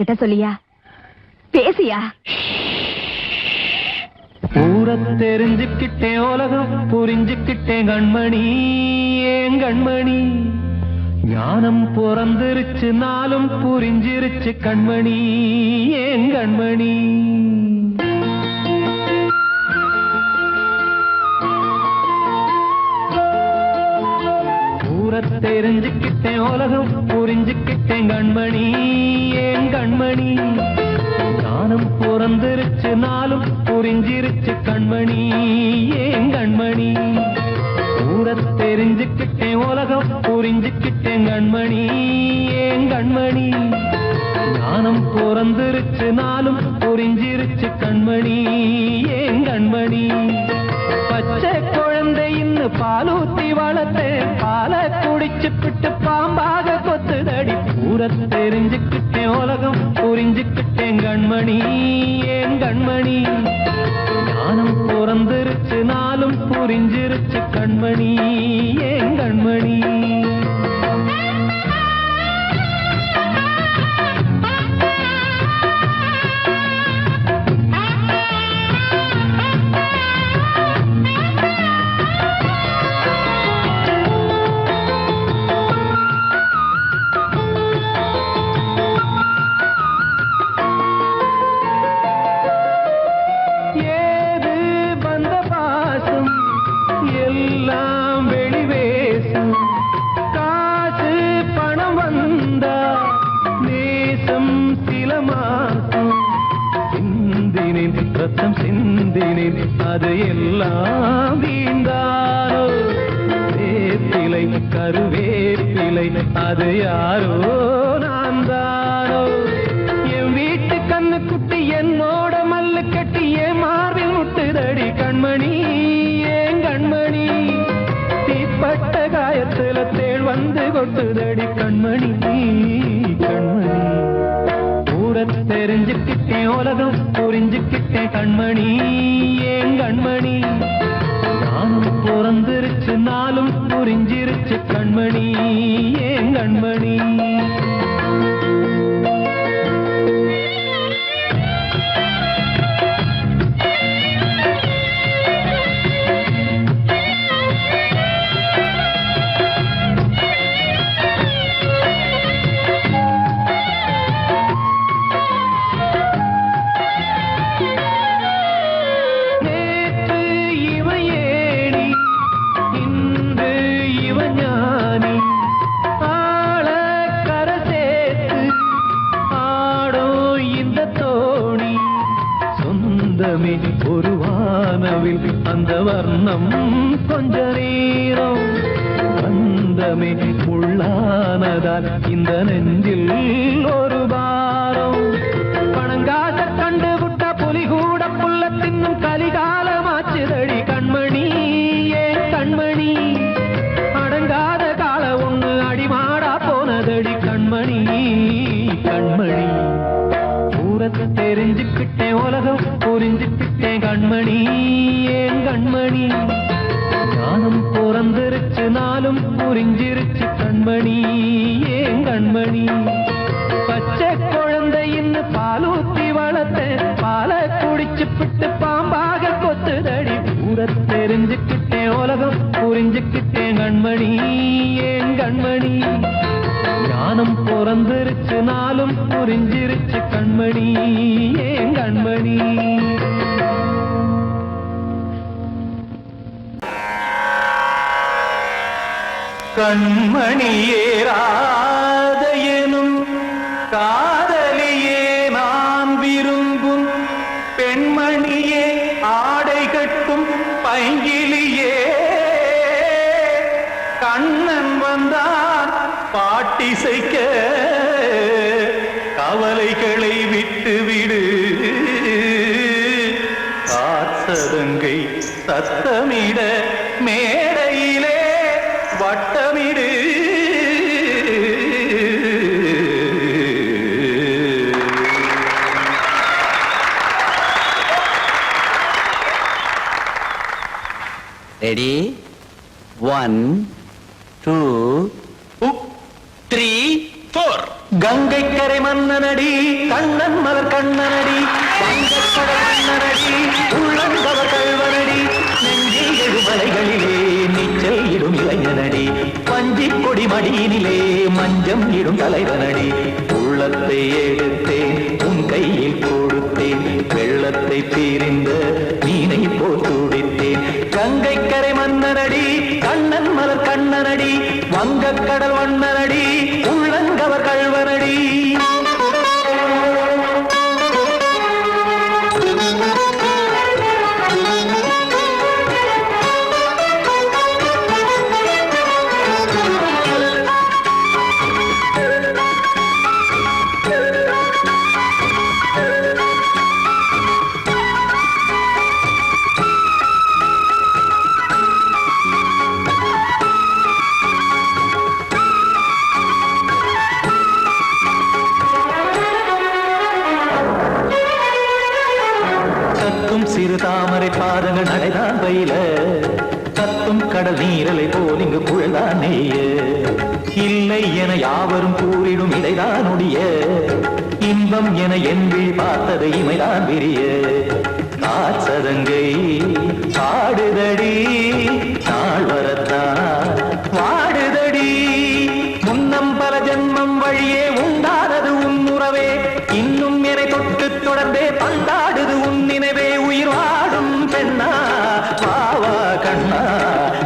என்கிட்ட சொல்லியா? பேசியா? ஊரை தெரிஞ்சுக்கிட்டேன், உலகம் புரிஞ்சுக்கிட்டேன் கண்மணி, ஏன் கண்மணி. ஞானம் பிறந்திருச்சு, நாளும் புரிஞ்சிருச்சு கண்மணி, ஏன் கண்மணி. ஊரை தெரிஞ்சுக்கிட்டேன், உலகம் புரிஞ்சுக்கிட்டேன் கண்மணி, ஏன் கண்மணி. ஞானம் பிறந்திருச்சு, நாளும் புரிஞ்சிருச்சு கண்மணி, ஏன் கண்மணி. ஊரை தெரிஞ்சுக்கிட்டேன், உலகம் புரிஞ்சுக்கிட்டேன் கண்மணி, ஏன் கண்மணி. ஞானம் பிறந்திருச்சு, நாளும் புரிஞ்சிருச்சு கண்மணி, ஏன் கண்மணி. பச்சை குழந்தை இன்னும் பாலூத்தி வளர்த்தேன், பாலை குடிச்சுப்பிட்டு பாம்பாக கொத்துதடி. ஊரை தெரிஞ்சுக்கிட்டேன், உலகம் புரிஞ்சுக்கிட்டேன் கண்மணி, ஏன் கண்மணி. ஞானம் பிறந்திருச்சு, நாளும் புரிஞ்சிருச்சு கண்மணி, ஏன் கண்மணி. ரத்தம் சிந்தினேன், அது எல்லாம் வீந்தாரோ. வேப்பிலை கருவேப்பிலை, அது யாரோ நான் தானோ. என் வீட்டு கண்ணு குட்டி என்னோட மல்லு கட்டி என் மார்பில் முட்டுதடி கண்மணி, ஏன் கண்மணி. தீப்பட்ட காயத்துல தேள் வந்து கொட்டுதடி கண்மணி, கண்மணி. ஊரை தெரிஞ்சுக்கிட்டேன், உலகம் புரிஞ்சுக்கிட்டேன் கண்மணி, ஏன் கண்மணி. நானும் பிறந்திருச்சு, நாளும் புரிஞ்சிருச்சு கண்மணி, ஏன் கண்மணி. ஒரு வானவில் அந்த வர்ணம் கொஞ்ச நேரம் வந்தமே உள்ளானதால் இந்த நெஞ்சில் ஒரு பாரம். பணங்காச கண்டு விட்ட புலி கூட புல்ல தின்னும் கலிகாலமாச்சுதடி கண்மணி, ஏன் கண்மணி. அடங்காத கால ஒண்ணு அடிமாடா போனதடி கண்மணி, கண்மணி. ஊரத்தை தெரிஞ்சுக்கிட்டேன், உலகம் புரிஞ்சுக்கிட்டேன் கண்மணி, ஏன் கண்மணி. ஞானம் பிறந்திருச்சு, நாளும் புரிஞ்சிருச்சு கண்மணி, ஏன் கண்மணி. பச்சை குழந்தை இன்னும் பாலூத்தி வளர்த்தேன், பாலை குடிச்சுப்பிட்டு பாம்பாக கொத்துதடி. ஊரை தெரிஞ்சுக்கிட்டேன், உலகம் புரிஞ்சுக்கிட்டேன் கண்மணி, ஏன் கண்மணி. ஞானம் பிறந்திருச்சு, நாளும் புரிஞ்சிருச்சு கண்மணி, ஏன் கண்மணி. கண்மணியே ராத எனும் காதலியே நான் விரும்பும் பெண்மணியே, ஆடை கட்டும் பைங்கிலியே. கண்ணன் வந்தான் பாட்டிசைக்க, கவலைகளை விட்டுவிடு. காத்ததங்கை சத்தமிட மேடையிலே வட்டமிடு. ரெடி? 1 2 3 4. கங்கை கரை மன்னனடி கண்ணன் மலர் கண்ணனடி வங்கக்கடல் மன்னனடி உள்ளங்கவர் கல்வனடி நெஞ்சில் எழுமலைகளிலே நீச்சல் இடும் இளைஞனடி பஞ்சி கொடி மடியினிலே மஞ்சம் இடும் தலைவனடி உள்ளத்தை எடுத்தேன் உன் கையில் கொடுத்தேன் வெள்ளத்தை தீரிந்த மீனை போல் துடித்தேன் கங்கை கரை மன்னனடி கண்ணன் மலர் கண்ணனடி வங்கக்கடல் வண்ணனடி உள்ளங்கவர் கல்வனடி சிறு தாமரை பாதங்கள் நடைதான் பயில கத்தும் கடல் நீரலை போல் இங்கு புழல்தான் நெய்ய இல்லை என யாவரும் கூறிடும் இடைதான் ஒடிய இன்பம் என என் விழி பார்த்தது இமைதான் விரிய காற்சதங்கை பாடுதடி நாள் வரத்தான் வாடுதடி முன்னம் பல ஜென்மம் வழியே உண்டானது உன் உறவே இன்னும் என்னை தொட்டு தொடர்ந்தே பந்தாடுது உன் நினைவே உயிர் வாடும் பெண்ணா வாவா கண்ணா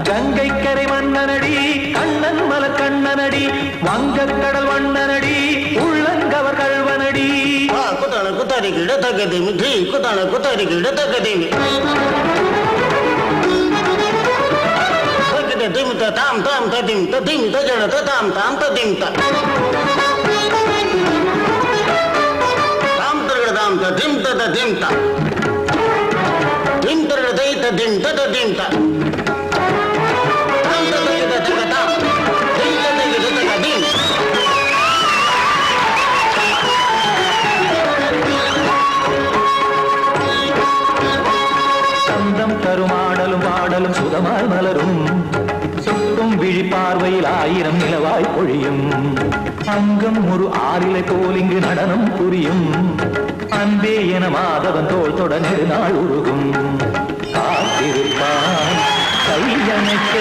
கங்கை கரை மன்னனடி கண்ணன் மலர் கண்ணனடி வங்கக்கடல் வண்ணனடி உள்ளங்கவர் கல்வனடி குத்தான குத்தாரி கிட தகதேமி தி குத்தான குத்தாரி கிட தகதேமி தகதே திம் தாம் தாம் ததிம் ததிம் தஜட தாம் தாம் ததிம் தாம் தாம் ததிம் ததிம் தாம் திம் தரதை ததிம் ததிம் தாம் தாம் ததிம் ததிம் தாம் திம் ததிம் ததிம் சந்தம் தருமாடலும் பாடலும் சுகமாய் மலரும் சுட்டும் விழி பார்வையில் ஆயிரம் நிலவாய் பொழியும் அங்கம் ஒரு ஆறிலை போல் இங்கு நடனம் புரியும் அன்பே என மாதவன் தோல் தொட நெடுநாள் உருகும் காத்திருப்பான் கையணைக்க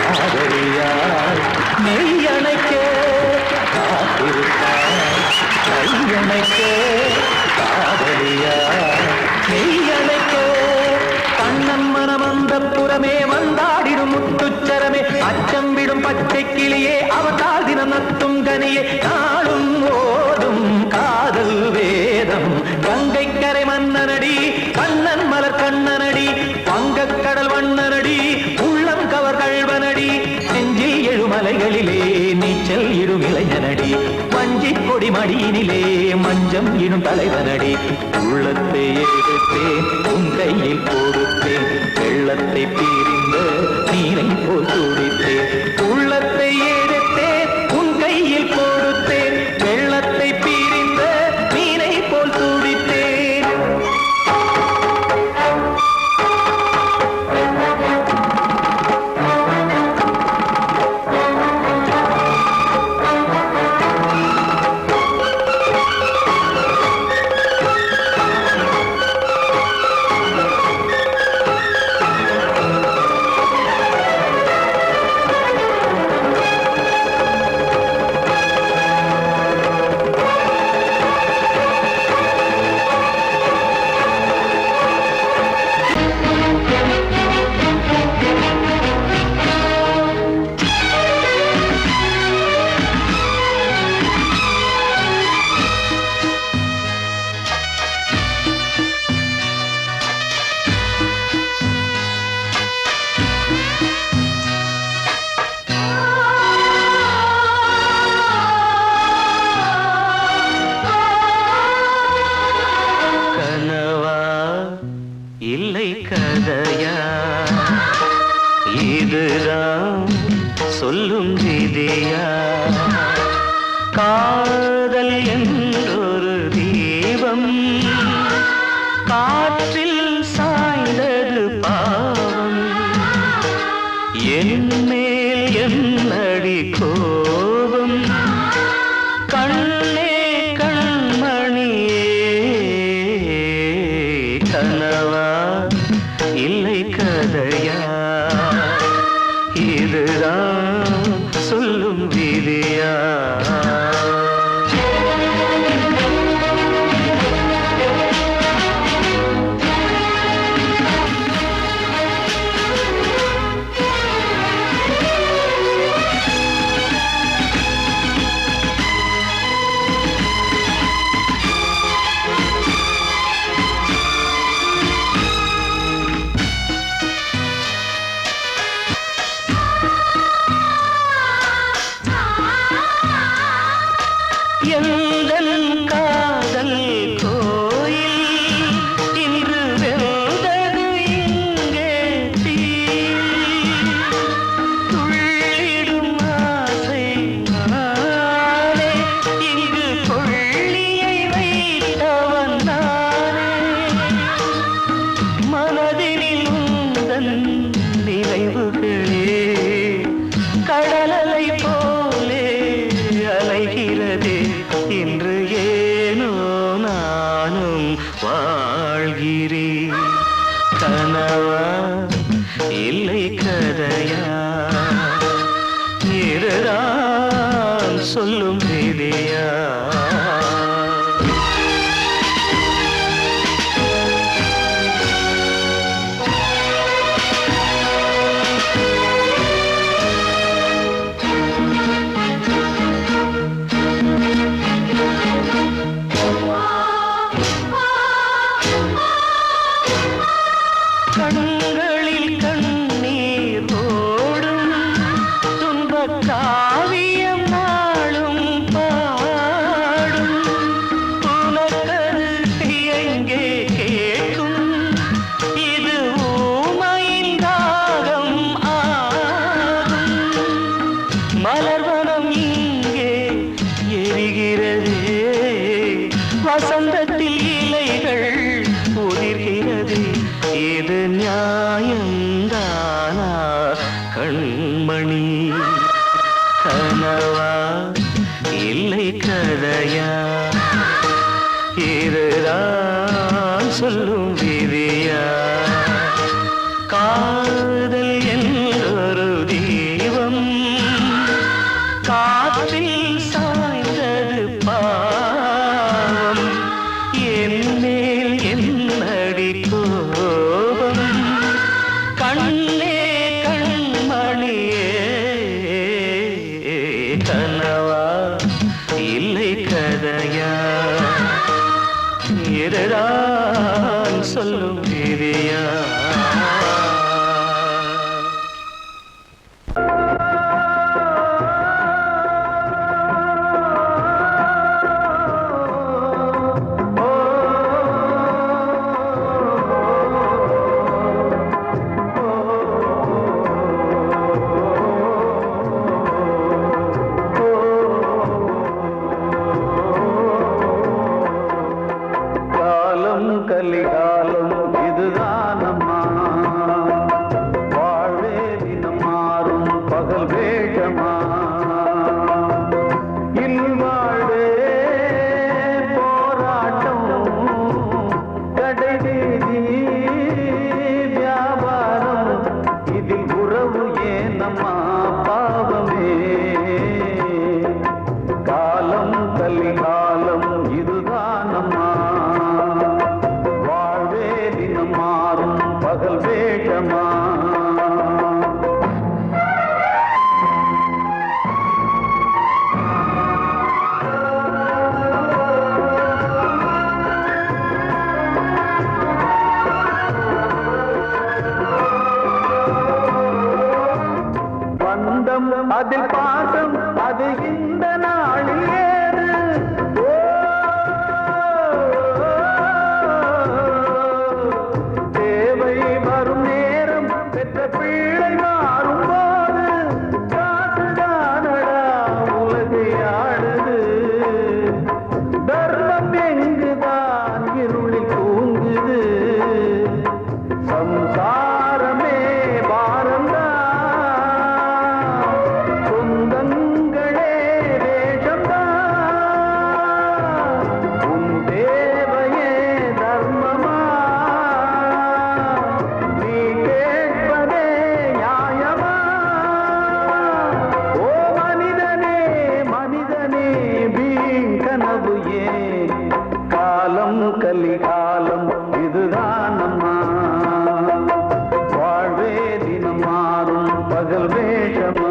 காதலியார் மெய்யணைக்க காத்திருப்பான் கையணைக்க காதலியார் மெய்யணைக்க கண்ணன் மனமந்த புறமே வந்தாடிடும் முத்துச்சரமே அச்சம் விடும் பச்சை கிளியே அவதால் தினம் நத்தும் கனியே நாளும் ஓடும் காதல் வேதம் கங்கை கரை மன்னனடி கண்ணன் மலர் கண்ணனடி வங்கக்கடல் வண்ணனடி உள்ளம் கவர் கல்வனடி நெஞ்சில் எழுமலைகளிலே நீச்சல் இடும் இளைஞனடி வஞ்சி கொடி மடியினிலே மஞ்சம் இடும் தலைவனடி உள்ளத்தை எடுத்தேன் உன் கையில் கொடுத்தேன் வெள்ளத்தை பீரிந்த நீரை போல் துடித்தேன் உள்ளத்தை எடுத்தேன் உன் கையில் கொடுத்தேன் வெள்ளத்தை பீரிந்த நீரை போல் துடித்தேன் கதையா இதுதான் சொல்லும் விதியா காதல் என்றொரு தீபம் காற்றில் சாய்ந்தது பாவம் என் மேல் என்னடி கோபம் கண் இதுதான் சொல்லும் விதியா? அதில் பாசம் அது இந்த நாளில் ஏறு. தேவை வரும் நேரம் பெற்ற பிள்ளை மாறும் போது காசுதானடா உலகை ஆடுது. தர்மம் எங்குதான் இருளில் தூங்குது. சம்சாரமே பாரந்தா சொந்தங்களே காதல் வேஷமா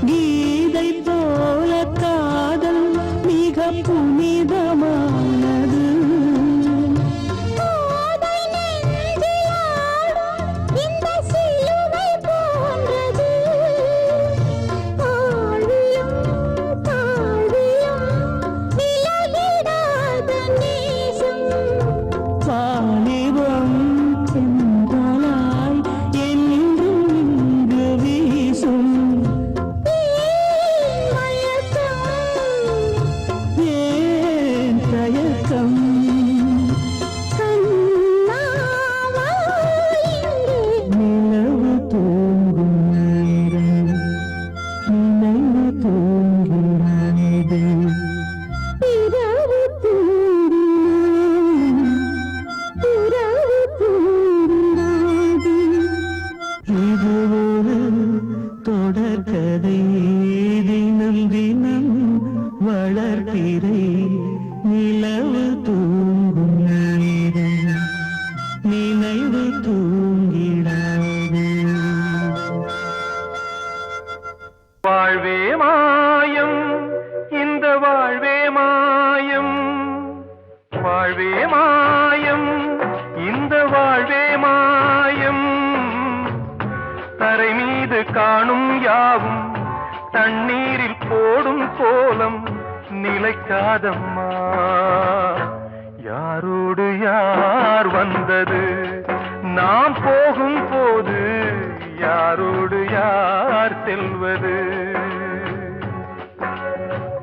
கீதை போல காதல் மிக புனிதமானது. இந்த சிலுவை போன்றது. ஆழியும் தாழியும் விலகிடாத நேசம். வாலிபம் சென்றலாய் என்றும் இங்கு வீசும். நிலவு தூங்கும் நேரம் நினைவு தூங்கிறது. இரவு தூங்கிறது. இது ஒரு தொடர்கதை. தினம் தினம் வளர்ப்பிறை. நிலவு தூங்கும் நேரம் நினைவு தூங்கிடாது. வாழ்வே மாயம் இந்த வாழ்வே மாயம் வாழ்வே மாயம் இந்த வாழ்வே மாயம் தரை மீது காணும் யாவும் தண்ணீரில் போடும் கோலம் நிலைக்காதம்மா. யாரோடு யார் வந்தது நாம் போகும் போது யாரோடு யார் செல்வது.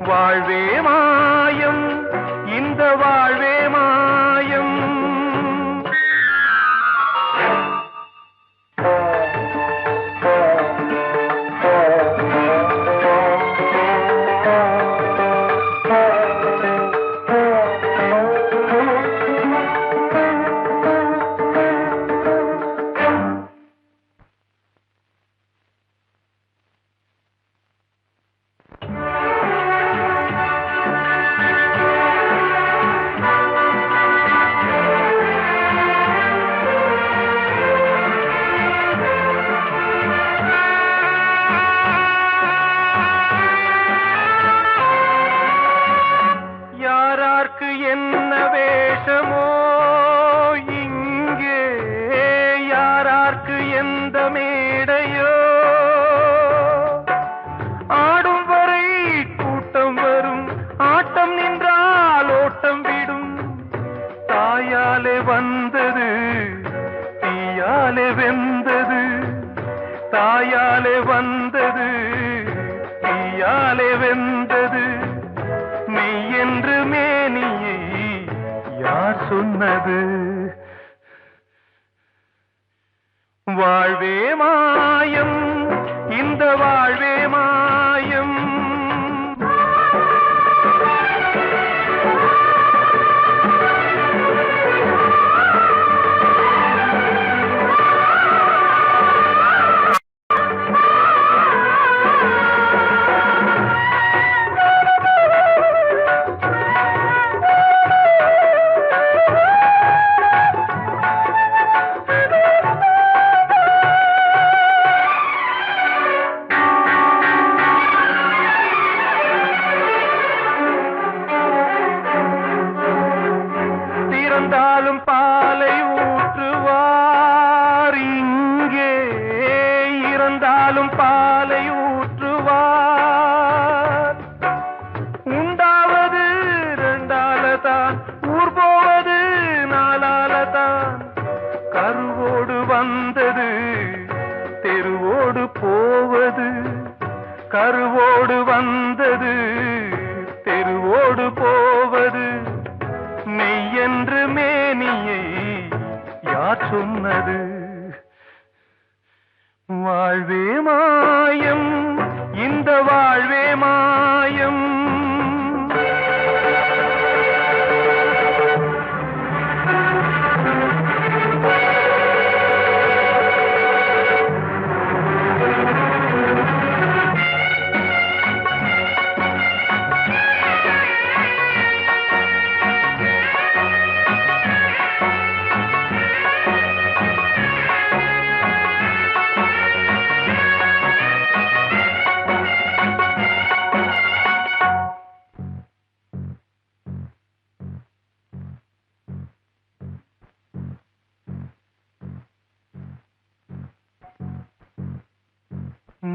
வாழ்வே மாயம் இந்த வாழ்வே மாயம். யாரார்க்கு என்ன வேஷமோ இங்கே, யாரார்க்கு எந்த மேடையோ, ஆடும் வரை கூட்டம் வரும், ஆட்டம் நின்றால் ஓட்டம் விடும். தாயாலே வந்தது தீயாலே வெந்தது, தாயாலே வந்தது தீயாலே வெந்தது. மெய் என்று மேனியை யார் சொன்னது. வாழ்வே மாயம் இந்த வாழ்வே மாயம். பிறந்தாலும் பாலை ஊற்றுவார். உண்டாவது ரெண்டாலதான், ஊர் போவது நாலாலதான். கருவோடு வந்தது தெருவோடு போவது, கருவோடு வந்தது தெருவோடு போவது. மெய்யென்று மேனியை யார் சொன்னது? வாழ்வே மாயம், இந்த வாழ்வே மாயம்.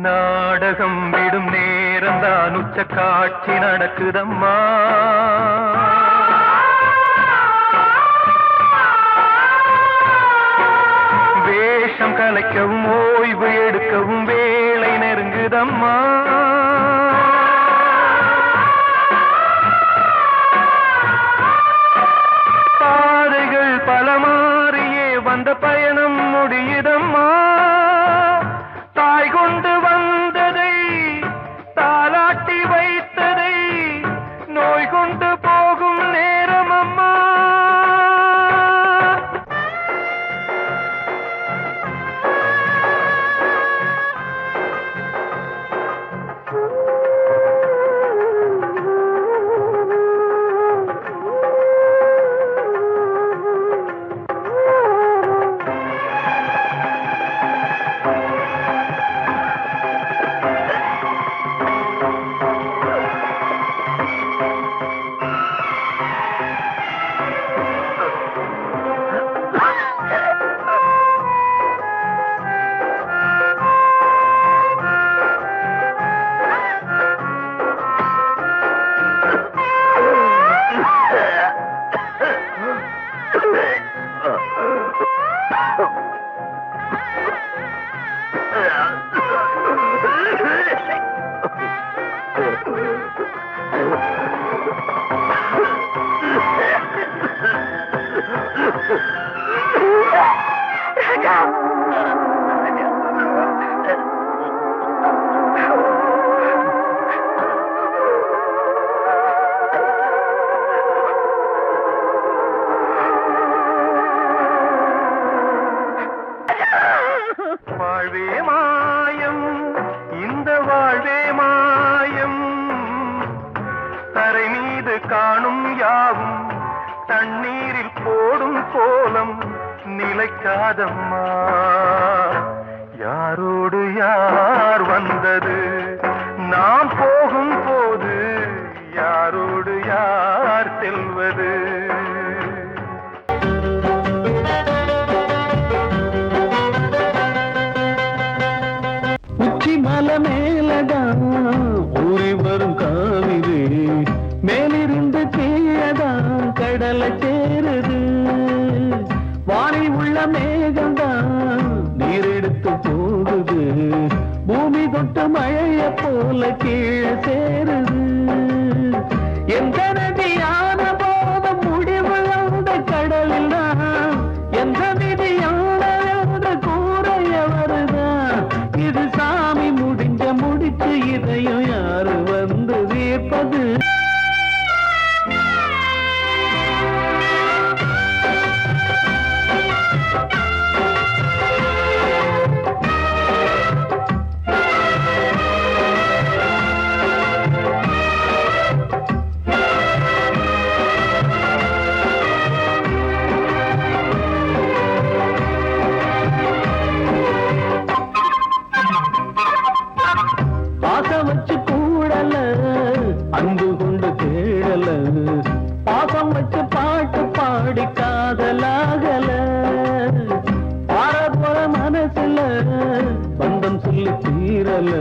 நாடகம் விடும் நேரம் தான், உச்ச காட்சி நடக்குதம்மா. வேஷம் கலைக்கவும் ஓய்வு எடுக்கவும் வேளை நெருங்குதம்மா. பாதைகள் பல மாறியே வந்த பயணம் முடியுதம்மா. தாய் கொண்டு வந்ததை தாலாட்டி வைத்ததை நோய் கொண்டு போகும் நேரம் அம்மா. வாழ்வே மாயம், இந்த வாழ்வே மாயம். தரை மீது காணும் யாவும் தண்ணீரில் போடும் கோலம் நிலைக்காதம்மா. யாரோடு யார் வந்தது நாம் போகும் போது, யாரோடு யார் செல்வது? உச்சி மலை மேலதான் ஊறி வரும் காவிரி, மேலிருந்து கீழதான் கடலை சேருது. வானில் உள்ள மேகம்தான் நீரெடுத்து போகுது, பூமி தொட்டு மழைய போல கீழே சேருது. எந்த நதியான போதும் முடிவு அந்த கடலில் தான், எந்த விதியான கூறைய வருதான். இது சாமி முடிஞ்ச முடிச்சு, இதையும் யாரு வந்து தீர்ப்பது? ஆசை வச்சு கூடல அன்பு கொண்டு தீரல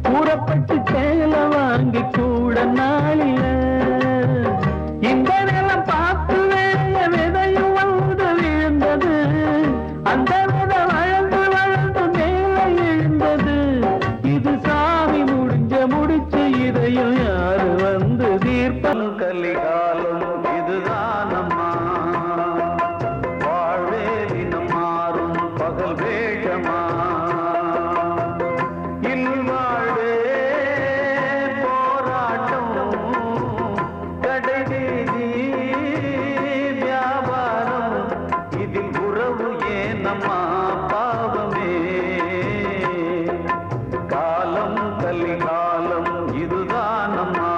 கூறப்பட்டு சேல வாங்கி கூட நாளில இந்த நிலம் பார்த்து வேற விதையும் வந்து விழுந்தது அந்த விதை வளர்ந்து வளர்ந்து மேலே எழுந்தது இது சாமி முடிச்சு இதையும் யாரு வந்து தீர்ப்பம் கலிகாலம் இதுதானம்மா வாழ்வே தினம் மாறும் பகல் வேஷமா இல்வாழ்வே போராட்டம் கடைவீதி வியாபாரம் இதில் உறவு ஏனம்மா பாவமே காலம் கலிகாலம் இதுதானம்மா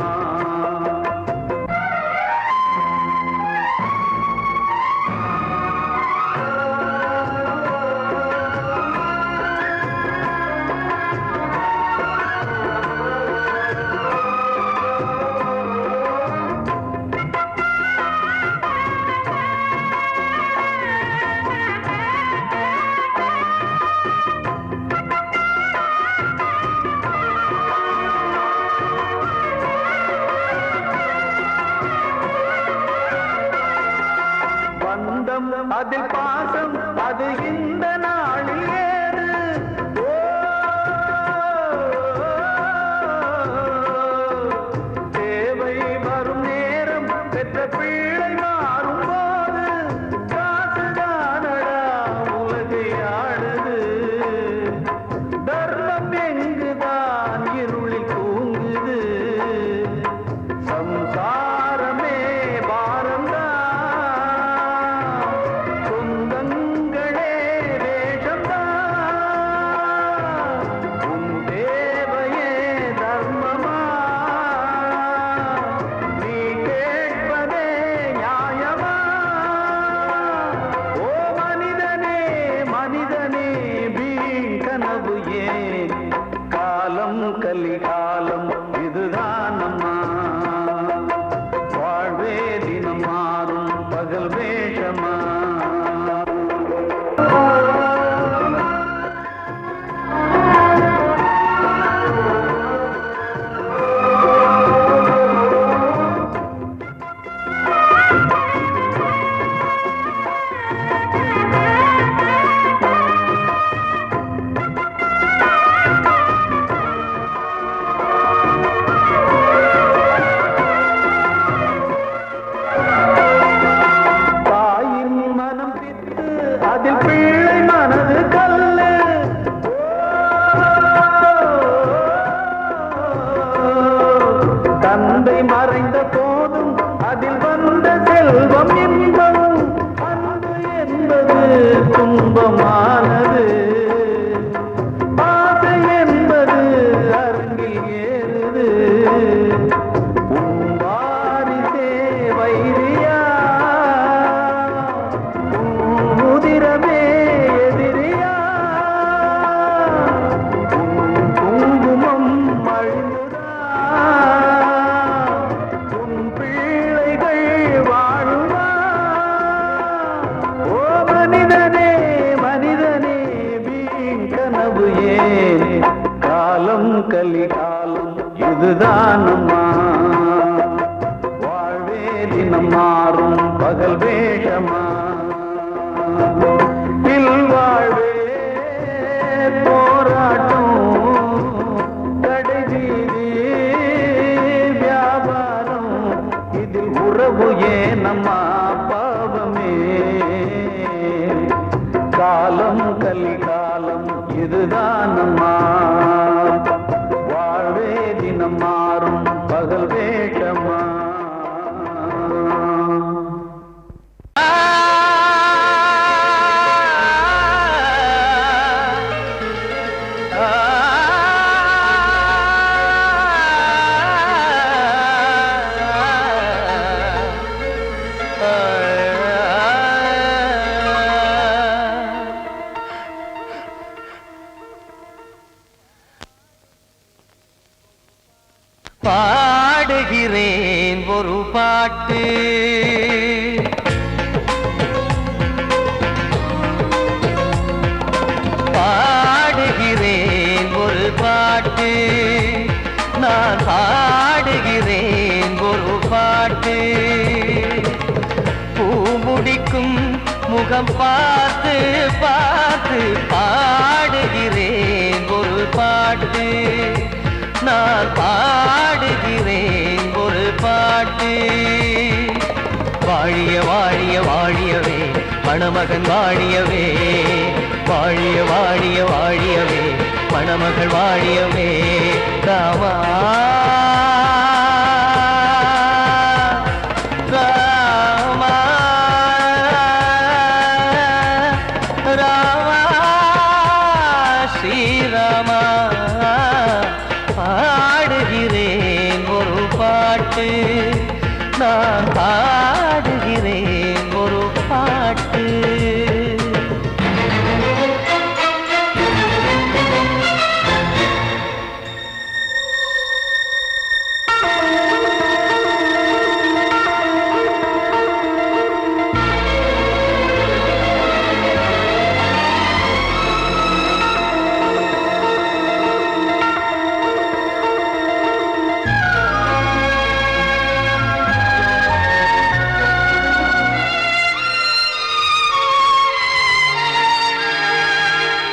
பந்தம் அதில் பாசம் அது இந்த நாளில் ஏது தேவை வரும் நேரம் பெற்ற பிள்ளை மாறும் போது காசுதானடா உலகை ஆடுது தர்மம் எங்குதான் இருளில் தூங்குது சம்சாரமே பாரந்தா சொந்தங்களே வேஷம்தான் உன் தேவையே தர்மமா நீ கேட்பதே நியாயமா ஓ மனிதனே மனிதனே வீண் கனவு ஏன் காலம் கலிகாலம் இதுதானம்மா வாழ்வே தினம் மாறும் பகல் வேஷமா தாயின் மனம் பித்து அதில் பிள்ளை மனது கல்லு தந்தை மறைந்த போதும் அதில் வந்த செல்வம் இன்பம் அன்பு என்பது துன்பமானது ஆசை என்பது அரங்கில் ஏறுது உன் வாரிசே வைரியா உன் உதிரமே எதிரியா உன் குங்குமம் அழிந்துதா உன் பிள்ளைகள் வாழுமா ஓ மனிதனே மனிதனே வீண் கனவு ஏன் காலம் கலிகாலம் இதுதானம்மா வாழ்வே தினம் மாறும் பகல் வேஷமா இல்வாழ்வே போராட்டம் கடைவீதி வியாபாரம் இதில் உறவு ஏனம்மா பாவமே காலம் கலிகாலம் இதுதானம்மா வாழ்வே தினம் மாறும் பகல் வேஷமா பாடுகிறேன் ஒரு பாட்டு பாடுகிறேன் பாட்டு நான் பாடுகிறேன் ஒரு பாட்டு பூ முடிக்கும் முகம் பார்த்து பார்த்து பாடுகிறேன் ஒரு பாட்டு நான் பாடுகிறேன் ஒரு பாட்டு வாழிய வாழிய வாழியவே மணமகன் வாழியவே வாழிய வாழிய வாழியவே மணமகள் வாழியவே ராமா ராமா ராமா ஸ்ரீராமா பாடுகிறேன் ஒரு பாட்டு நான் பாடுகிறேன் ஒரு பாட்டு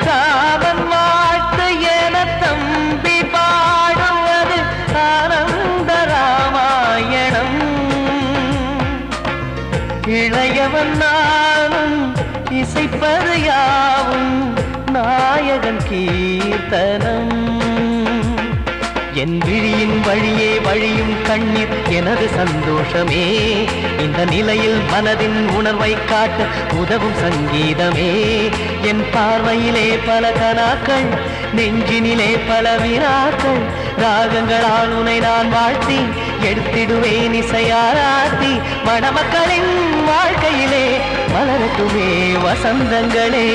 ராமன் வாழ்த்து என தம்பி பாடுவது ஆனந்த ராமாயணம் இளையவன் நானும் இசைப்பது யாவும் நாயகன் கீர்த்தனம் என் விழியின் வழியே வழியும் கண்ணீர் எனது சந்தோஷமே இந்த நிலையில் மனதின் உணர்வை காட்ட உதவும் சங்கீதமே என் பார்வையிலே பல கனாக்கள் நெஞ்சினிலே பல வினாக்கள் ராகங்களால் உனை நான் வாழ்த்தி எடுத்திடுவேன் இசையாராத்தி மணமக்களின் வாழ்க்கையிலே மலரட்டுமே வசந்தங்களே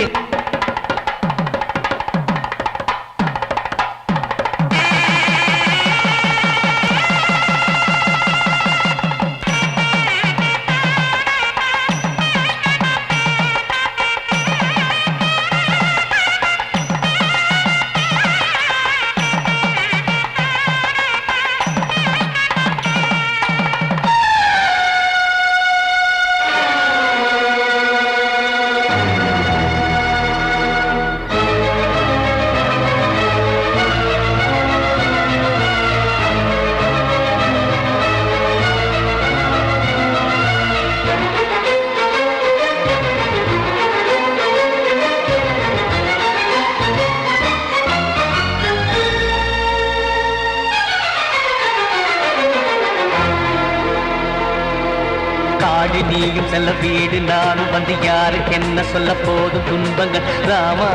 காடு நீயும் செல்ல வீடு நானும் வந்து யாருக்கு என்ன சொல்ல போதும் துன்பங்கள் ராமா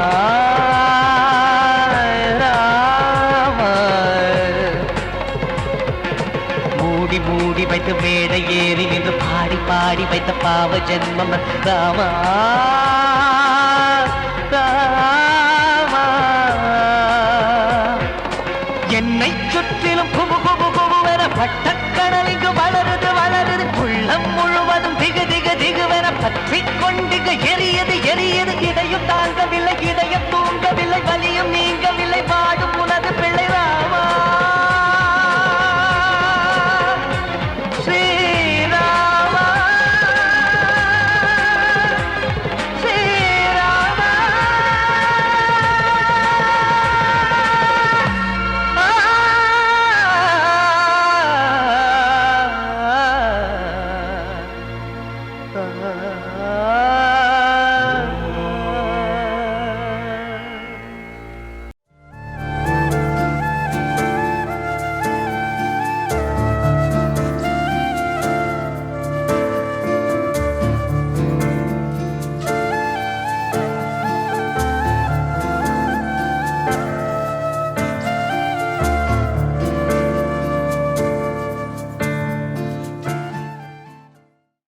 ராமா மூடி மூடி வைத்து மேடை ஏறி நின்று பாடி பாடி வைத்த பாவ ஜென்மம் ராமா ராமா என்னை சுற்றிலும் குபு குபு குபுவென பட்டக்கடல் இங்கு வளருது வளருது உள்ளம் முழுவதும் திகு திகு திகுவென பற்றிக் கொண்டு எரியது எரியது இதையும்